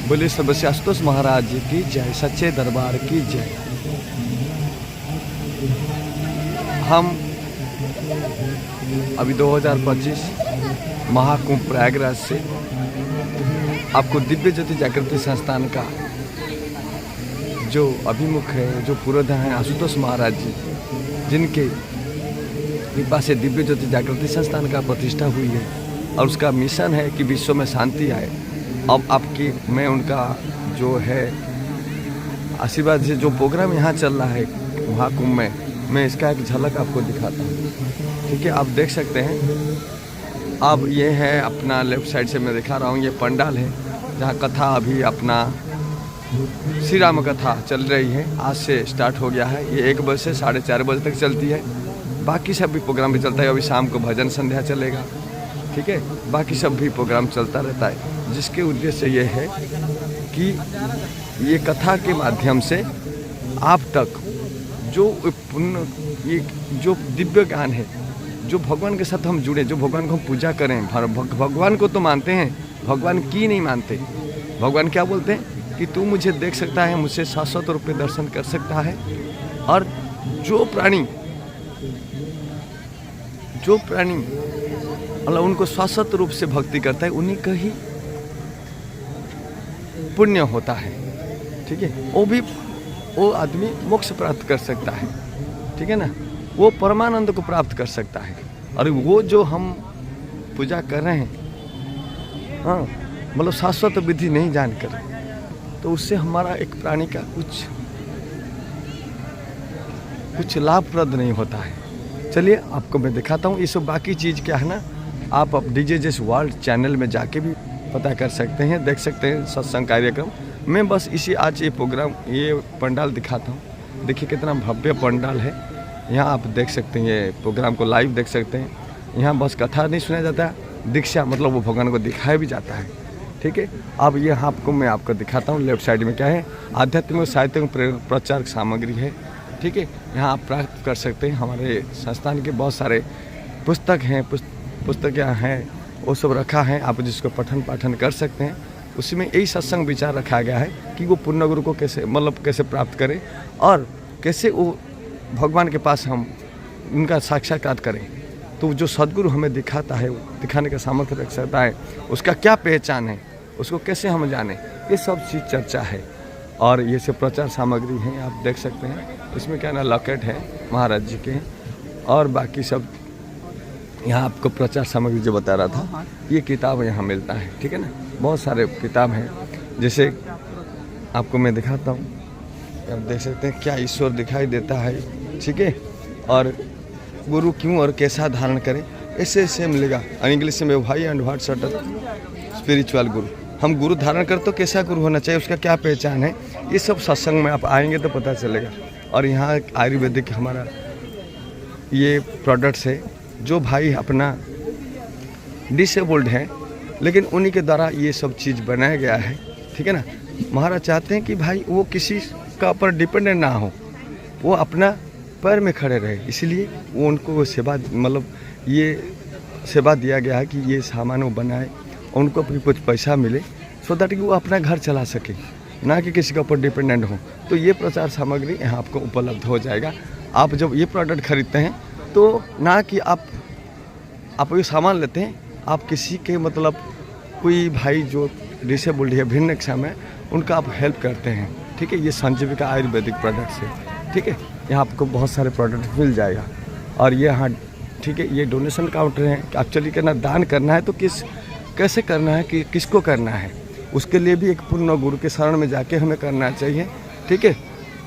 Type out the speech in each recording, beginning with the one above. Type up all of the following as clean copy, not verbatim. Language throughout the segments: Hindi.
बोले सबसे आशुतोष महाराज जी की जय, सच्चे दरबार की जय। हम अभी 2025 महाकुंभ प्रयागराज से आपको दिव्य ज्योति जागृति संस्थान का जो अभिमुख है, जो पुरोधा है आशुतोष महाराज जी, जिनके कृपा से दिव्य ज्योति जागृति संस्थान का प्रतिष्ठा हुई है और उसका मिशन है कि विश्व में शांति आए। अब आपकी मैं उनका जो है आशीर्वाद से जो प्रोग्राम यहाँ चल रहा है महाकुंभ में, मैं इसका एक झलक आपको दिखाता हूँ। ठीक है, आप देख सकते हैं। अब ये है अपना लेफ्ट साइड से मैं दिखा रहा हूँ, ये पंडाल है जहाँ कथा अभी अपना श्री राम कथा चल रही है। आज से स्टार्ट हो गया है, ये 1 बजे से 4:30 बजे तक चलती है। बाकी सब भी प्रोग्राम भी चलता है। अभी शाम को भजन संध्या चलेगा, ठीक है, बाकी सब भी प्रोग्राम चलता रहता है, जिसके उद्देश्य ये है कि ये कथा के माध्यम से आप तक जो पुण्य, ये जो दिव्य ज्ञान है, जो भगवान के साथ हम जुड़े, जो भगवान को हम पूजा करें। भगवान को तो मानते हैं, भगवान की नहीं मानते। भगवान क्या बोलते हैं कि तू मुझे देख सकता है, मुझसे शाश्वत रूप में दर्शन कर सकता है, और जो प्राणी मतलब उनको शाश्वत रूप से भक्ति करता है, उन्हीं का ही पुण्य होता है। ठीक है, वो आदमी मोक्ष प्राप्त कर सकता है। ठीक है ना, वो परमानंद को प्राप्त कर सकता है। और वो जो हम पूजा कर रहे हैं, हाँ, मतलब शाश्वत विधि नहीं जानकर, तो उससे हमारा एक प्राणी का कुछ लाभप्रद नहीं होता है। चलिए आपको मैं दिखाता हूँ। ये सब बाकी चीज़ क्या है ना, आप अब DJJS वर्ल्ड चैनल में जाके भी पता कर सकते हैं, देख सकते हैं सत्संग कार्यक्रम। मैं बस इसी आज ये प्रोग्राम, ये पंडाल दिखाता हूँ। देखिए कितना भव्य पंडाल है। यहाँ आप देख सकते हैं, ये प्रोग्राम को लाइव देख सकते हैं। यहाँ बस कथा नहीं सुना जाता, दीक्षा मतलब वो भगवान को दिखाया भी जाता है। ठीक है, अब ये मैं आपको दिखाता हूँ। लेफ्ट साइड में क्या है, आध्यात्मिक साहित्य प्रचार सामग्री है। ठीक है, यहाँ आप प्राप्त कर सकते हैं। हमारे संस्थान के बहुत सारे पुस्तक हैं, पुस्तकें हैं, वो सब रखा है, आप जिसको पठन पाठन कर सकते हैं। उसमें यही सत्संग विचार रखा गया है कि वो पूर्ण गुरु को कैसे प्राप्त करें और कैसे वो भगवान के पास हम उनका साक्षात्कार करें। तो जो सद्गुरु हमें दिखाता है, दिखाने का सामर्थ्य रख सकता है, उसका क्या पहचान है, उसको कैसे हम जाने, ये सब चीज़ चर्चा है। और ये सब प्रचार सामग्री हैं, आप देख सकते हैं। इसमें क्या ना, लॉकेट है महाराज जी के, और बाकी सब यहाँ आपको प्रचार सामग्री जो बता रहा था, ये किताब यहाँ मिलता है। ठीक है ना, बहुत सारे किताब हैं। जैसे आपको मैं दिखाता हूँ, आप देख सकते हैं क्या ईश्वर दिखाई देता है। ठीक है, और गुरु क्यों और कैसा धारण करें, ऐसे मिलेगा। और इंग्लिश में भाई and what sort of spiritual गुरु, हम गुरु धारण कर तो कैसा गुरु होना चाहिए, उसका क्या पहचान है, ये सब सत्संग में आप आएंगे तो पता चलेगा। और यहाँ आयुर्वेदिक हमारा ये प्रोडक्ट्स है, जो भाई अपना डिसेबल्ड है, लेकिन उन्हीं के द्वारा ये सब चीज़ बनाया गया है। ठीक है ना, महाराज चाहते हैं कि भाई वो किसी का ऊपर डिपेंडेंट ना हो, वो अपना पैर में खड़े रहे, इसलिए वो उनको सेवा, मतलब ये सेवा दिया गया है कि ये सामान वो बनाए, उनको भी कुछ पैसा मिले, सो दैट कि वो अपना घर चला सके, ना कि किसी के ऊपर डिपेंडेंट हो। तो ये प्रचार सामग्री यहाँ आपको उपलब्ध हो जाएगा। आप जब ये प्रोडक्ट खरीदते हैं तो ना कि आप ये सामान लेते हैं, आप किसी के मतलब कोई भाई जो डिसेबल्ड है, भिन्नक्षम है, उनका आप हेल्प करते हैं। ठीक है, ये संजीविका आयुर्वेदिक प्रोडक्ट्स है। ठीक है, यहाँ आपको बहुत सारे प्रोडक्ट मिल जाएगा। और ये हाँ, ठीक है, ये डोनेशन काउंटर है। एक्चुअली करना, दान करना है तो कैसे करना है, कि किसको करना है, उसके लिए भी एक पूर्ण गुरु के शरण में जाके हमें करना चाहिए। ठीक है,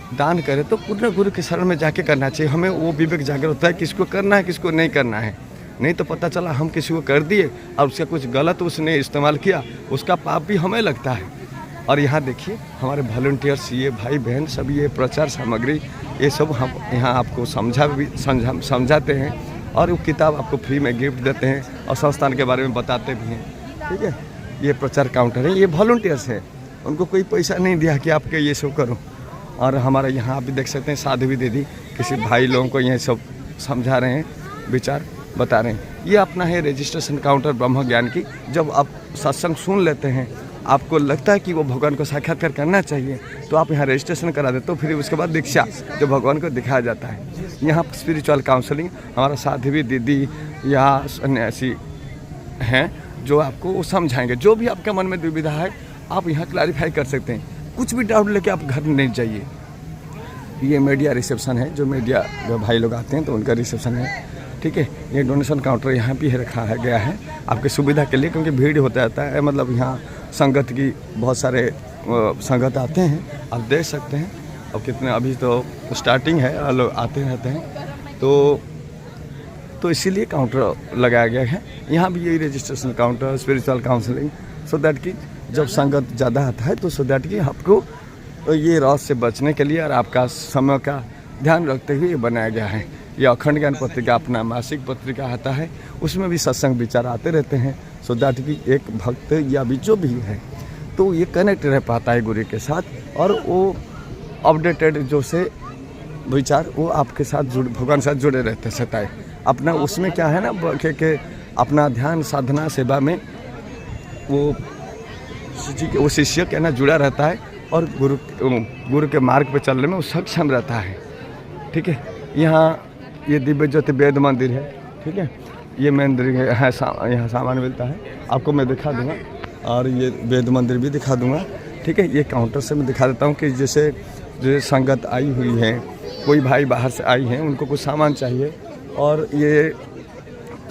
दान करें तो पूर्ण गुरु के शरण में जाके करना चाहिए। हमें वो विवेक जागृत होता है किसको करना है, किसको नहीं करना है। नहीं तो पता चला हम किसी को कर दिए और उसका कुछ गलत उसने इस्तेमाल किया, उसका पाप भी हमें लगता है। और यहाँ देखिए हमारे वॉलंटियर्स, ये भाई बहन सब, ये प्रचार सामग्री, ये सब हम यहाँ आपको समझाते हैं, और वो किताब आपको फ्री में गिफ्ट देते हैं, और संस्थान के बारे में बताते भी हैं। ठीक है, ये प्रचार काउंटर है, ये वॉलंटियर्स हैं, उनको कोई पैसा नहीं दिया कि आपके ये सब करो। और हमारा यहाँ आप भी देख सकते हैं, साधु दीदी किसी भाई लोगों को ये सब समझा रहे हैं, विचार बता रहे हैं। ये अपना है रजिस्ट्रेशन काउंटर ब्रह्म ज्ञान की। जब आप सत्संग सुन लेते हैं, आपको लगता है कि वो भगवान को साक्षात्कार करना चाहिए तो आप यहाँ रजिस्ट्रेशन करा दें, तो फिर उसके बाद दीक्षा जो भगवान को दिखाया जाता है। यहाँ स्पिरिचुअल काउंसलिंग हमारा साथी भी दीदी या सन्यासी हैं जो आपको वो समझाएंगे। जो भी आपके मन में दुविधा है आप यहाँ क्लैरिफाई कर सकते हैं। कुछ भी डाउट लेके आप घर नहीं जाइए। ये मीडिया रिसेप्शन है, जो मीडिया भाई लोग आते हैं तो उनका रिसेप्शन है, ठीक है। ये डोनेशन काउंटर यहाँ भी रखा है गया है आपकी सुविधा के लिए, क्योंकि भीड़ होता रहता है। मतलब यहाँ संगत की बहुत सारे संगत आते हैं, आप देख सकते हैं। अब कितने अभी तो स्टार्टिंग है, लोग आते रहते हैं, तो इसीलिए काउंटर लगाया गया है। यहाँ भी यही registration counter, spiritual counselling, so that कि जब संगत ज़्यादा आता है तो सो दैट कि आपको ये रॉस से बचने के लिए और आपका समय का ध्यान रखते हुए ये बनाया गया है। ये अखंड ज्ञान पत्रिका अपना मासिक पत्रिका आता है, उसमें भी सत्संग विचार आते रहते हैं, सो दैट कि एक भक्त या भी जो भी है तो ये कनेक्ट रह पाता है गुरु के साथ, और वो अपडेटेड जो से विचार वो आपके साथ भगवान साथ जुड़े रहते सता है। अपना उसमें क्या है ना कि अपना ध्यान साधना सेवा में वो शिष्य के ना जुड़ा रहता है और गुरु के मार्ग पे चलने में वो सक्षम रहता है, ठीक है। यहाँ ये दिव्य ज्योति वेद मंदिर है, ठीक है। ये मंदिर है, यहाँ सामान मिलता है, आपको मैं दिखा दूँगा, और ये वेद मंदिर भी दिखा दूँगा, ठीक है। ये काउंटर से मैं दिखा देता हूँ कि जैसे जो संगत आई हुई है, कोई भाई बाहर से आई हैं, उनको कुछ सामान चाहिए, और ये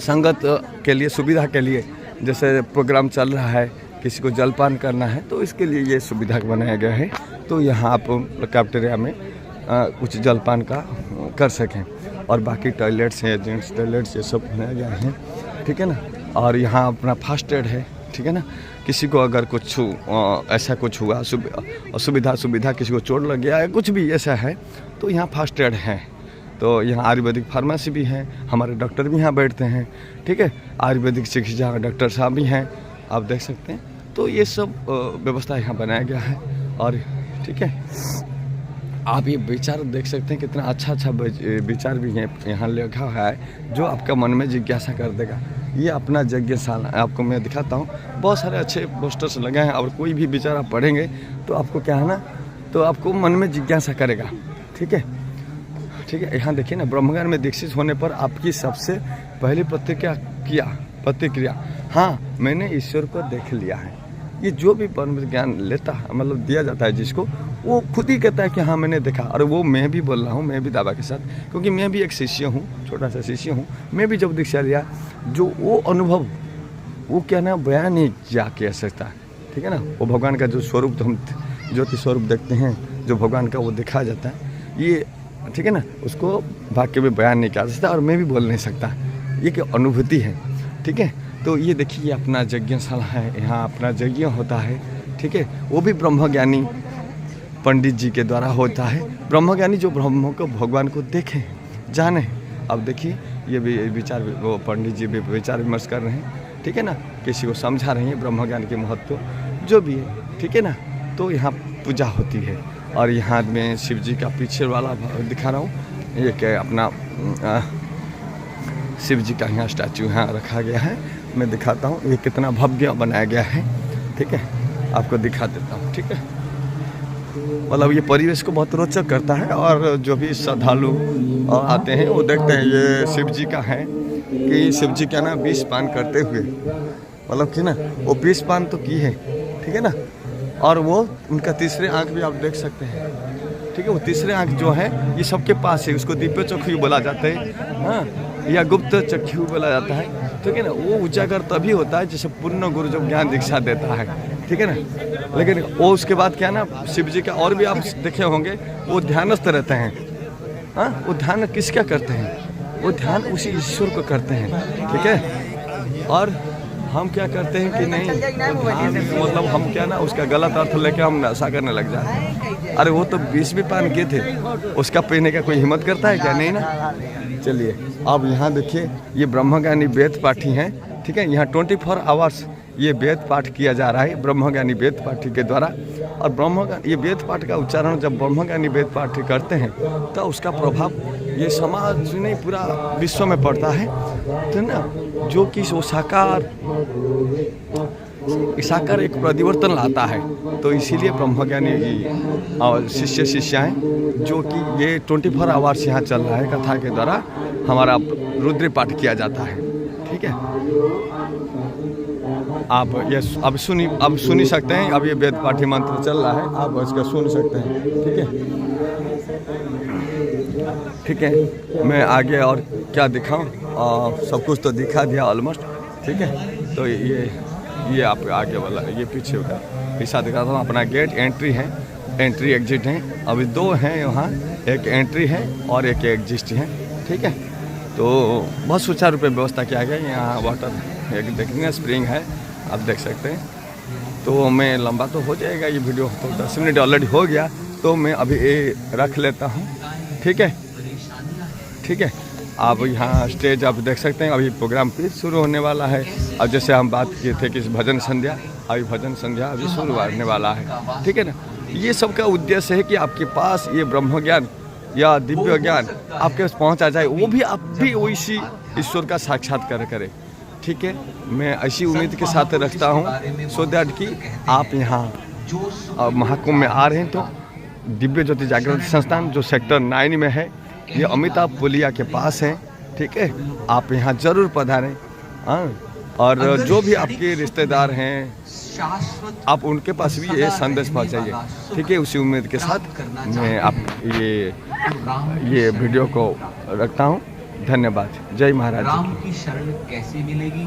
संगत के लिए सुविधा के लिए जैसे प्रोग्राम चल रहा है, किसी को जलपान करना है तो इसके लिए ये सुविधा बनाया गया है। तो यहाँ आप कैफेटेरिया में कुछ जलपान का कर सकें, और बाकी टॉयलेट्स हैं, जेंट्स टॉयलेट्स, ये सब बनाया गया है, ठीक है ना। और यहाँ अपना फास्ट एड है, ठीक है ना। किसी को अगर कुछ ऐसा कुछ हुआ सुविधा किसी को चोट लग गया है, कुछ भी ऐसा है तो यहाँ फास्ट एड है। तो यहाँ आयुर्वेदिक फार्मेसी भी है, हमारे डॉक्टर भी यहाँ बैठते हैं, ठीक है। आयुर्वेदिक चिकित्सा डॉक्टर साहब भी हैं, आप देख सकते हैं। तो ये सब व्यवस्था यहाँ बनाया गया है, और ठीक है। आप ये विचार देख सकते हैं, कितना अच्छा विचार भी है यहाँ लिखा है, जो आपका मन में जिज्ञासा कर देगा। ये अपना यज्ञशाला आपको मैं दिखाता हूँ, बहुत सारे अच्छे पोस्टर्स लगे हैं, और कोई भी विचार आप पढ़ेंगे तो आपको क्या है ना, तो आपको मन में जिज्ञासा करेगा, ठीक है, ठीक है। यहाँ देखिए ना, ब्रह्मज्ञान में दीक्षित होने पर आपकी सबसे पहली प्रतिक्रिया, हाँ मैंने ईश्वर को देख लिया है। ये जो भी ब्रह्म ज्ञान लेता है, मतलब दिया जाता है जिसको, वो खुद ही कहता है कि हाँ मैंने देखा। और वो मैं भी बोल रहा हूँ, मैं भी दावा के साथ, क्योंकि मैं भी एक शिष्य हूँ, छोटा सा शिष्य हूँ। मैं भी जब दीक्षा लिया, जो वो अनुभव वो क्या ना बयान नहीं किया कह सकता, ठीक है ना। वो भगवान का जो स्वरूप, तो हम ज्योति स्वरूप देखते हैं, जो भगवान का वो दिखाया जाता है, ये ठीक है ना, उसको वाक्य में बयान नहीं किया जा सकता, और मैं भी बोल नहीं सकता। ये क्या अनुभूति है, ठीक है। तो ये देखिए अपना यज्ञशाला है, यहाँ अपना यज्ञ होता है, ठीक है। वो भी ब्रह्मज्ञानी पंडित जी के द्वारा होता है। ब्रह्मज्ञानी जो ब्रह्म को, भगवान को देखें, जाने। अब देखिए ये भी विचार, वो पंडित जी भी विचार विमर्श कर रहे हैं, ठीक है ना, किसी को समझा रहे हैं ब्रह्मज्ञान के महत्व जो भी है, ठीक है ना। तो यहाँ पूजा होती है, और यहाँ में शिव जी का पीछे वाला दिखा रहा हूँ, ये क्या अपना शिव जी का यहाँ स्टैचू यहाँ रखा गया है, मैं दिखाता हूँ। ये कितना भव्य बनाया गया है, ठीक है, आपको दिखा देता हूँ, ठीक है। मतलब ये परिवेश को बहुत रोचक करता है, और जो भी श्रद्धालु आते हैं वो देखते हैं ये शिव जी का है, कि शिव जी का ना 20 पान करते हुए, मतलब कि ना वो 20 पान तो की है, ठीक है ना। और वो उनका तीसरे आँख भी आप देख सकते हैं, ठीक है। वो तीसरे आँख जो है ये सबके पास है, उसको दिव्य चक्षु बोला जाता है, हाँ, या गुप्त चक्षु बोला जाता है, ठीक है ना। वो उजागर तभी होता है जैसे पूर्ण गुरु जब ज्ञान दीक्षा देता है, ठीक है ना। लेकिन वो उसके बाद क्या ना, शिव जी का और भी आप देखे होंगे, वो ध्यानस्थ रहते हैं, हाँ। वो ध्यान किसका करते हैं, वो ध्यान उसी ईश्वर को करते हैं, ठीक है। और हम क्या करते हैं कि नहीं, मतलब हम क्या ना उसका गलत अर्थ लेके हम नशा करने लग जाते हैं। अरे वो तो 20 भी पान किए थे, उसका पीने का कोई हिम्मत करता है क्या, नहीं ना। चलिए अब यहाँ देखिए, ये ब्रह्मज्ञानी वेद पाठी हैं, ठीक है। यहाँ 24 आवर्स ये वेद पाठ किया जा रहा है ब्रह्मज्ञानी वेद पाठी के द्वारा। और ब्रह्मज्ञान ये वेद पाठ का उच्चारण जब ब्रह्मज्ञानी वेद पाठी करते हैं तो उसका प्रभाव ये समाज नहीं पूरा विश्व में पड़ता है, तो ना जो कि वो साकार साकार एक परिवर्तन लाता है। तो इसीलिए ब्रह्मज्ञानी और शिष्य शिष्याएँ जो कि ये 24 आवर्स यहाँ चल रहा है, कथा के द्वारा हमारा रुद्र पाठ किया जाता है। ठीक है, आप ये अब सुन ही सकते हैं। अब ये वेद पाठी मंत्र चल रहा है, आप इसका सुन सकते हैं। ठीक है, ठीक है, मैं आगे और क्या दिखाऊं, सब कुछ तो दिखा दिया ऑलमोस्ट। ठीक है, तो ये आप आगे वाला, ये पीछे का ऐसा दिखाता हूँ। अपना गेट एंट्री है, एंट्री एग्जिट है। अभी 2 हैं वहाँ, एक एंट्री है और एक एग्जिट है। ठीक है, तो बहुत सुचारू रूप में व्यवस्था किया गया। यहाँ वाटर एक देखने स्प्रिंग है, आप देख सकते हैं। तो मैं लंबा तो हो जाएगा ये वीडियो, तो 10 मिनट ऑलरेडी हो गया, तो मैं अभी ये रख लेता हूँ। ठीक है, ठीक है, आप यहाँ स्टेज आप देख सकते हैं। अभी प्रोग्राम फिर शुरू होने वाला है। अब जैसे हम बात किए थे कि भजन संध्या, अभी भजन संध्या अभी शुरू होने वाला है। ठीक है ना, ये सब का उद्देश्य है कि आपके पास ये ब्रह्म ज्ञान या दिव्य ज्ञान आपके पास पहुँचा जाए, वो भी आप भी वैसी ईश्वर का साक्षात्कार करें। ठीक है, मैं ऐसी उम्मीद के साथ रखता हूँ सो दैट कि आप यहाँ महाकुंभ में आ रहे हैं तो दिव्य ज्योति जागृति संस्थान जो सेक्टर 9 में है, ये अमिताभ पुलिया के पास है। ठीक है, आप यहाँ जरूर पधारें। और जो भी आपके रिश्तेदार हैं, आप उनके पास भी ये संदेश पहुँचाइए। ठीक है, उसी उम्मीद के साथ मैं आप ये वीडियो को रखता हूँ। धन्यवाद। जय महाराज। राम की शरण कैसे मिलेगी?